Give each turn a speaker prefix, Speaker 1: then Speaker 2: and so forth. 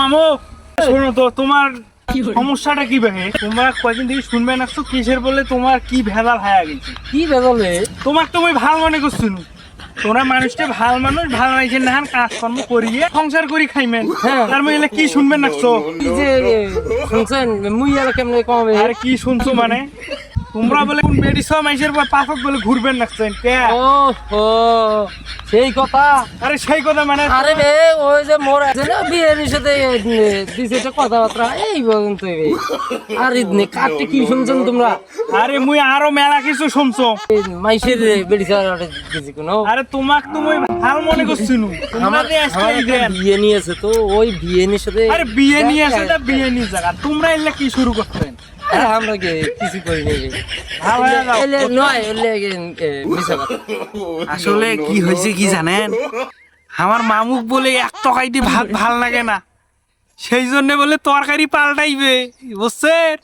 Speaker 1: মামু শোনো তো, তোমার সমস্যাটা কি ভাই? তোমরা কয়দিন থেকে শুনবে না তো কিসের বলে তোমার কি ভেজাল হয়ে গেছে?
Speaker 2: কি বেদলে
Speaker 1: তোমার তুমি ভাল মনে করছো, তোমরা মানুষটা ভাল মানুষ, ভাল মানুষের নাহান কাজকর্ম করিয়ে সংসার করি খাইমেন, তার মানে কি শুনবেন নাকছো?
Speaker 2: কি যে শুনছেন মুই আর কেমনে কমবে
Speaker 1: আরে কি শুনছো মানে? তোমরা বলে কোন বেডিস মাইসের পর পাথর বলে ঘুরবেন নাকছেন কে?
Speaker 2: ও ও সেই কথা।
Speaker 1: আরে সেই কথা মানে
Speaker 2: আরে রে ওই যে মোর আছে না বিয়ের সাথে দিছে একটা কথাবার্তা এই বলেন তো আর ইদনে কাটতে কি শুনছেন তোমরা?
Speaker 1: আরে মুই আরো মেলা কিছু শুনছো।
Speaker 2: মাইশের বেড়িছা দিছি কোন
Speaker 1: আরে তোমাক তুমি ভাল মনে করছো,
Speaker 2: আমার বিয়ে নিয়েছে তো ওই বিয়ে নিয়ে সাথে
Speaker 1: আরে বিয়ে নিয়ে আসে তা বিয়ে নিয়ে জায়গা তোমরা এলে কি শুরু করতেন?
Speaker 2: আমরা কি কিছু করি নাই
Speaker 1: ভালো হয়ে যাও।
Speaker 2: এলে নয় এলে মিছা কথা।
Speaker 1: আসলে কি হয়েছে কি জানেন, আমার মামুক বলে এক তরকারি ভাত ভাল লাগে না, সেই জন্য বলে তরকারি পাল্টাইবে, বুঝছেন?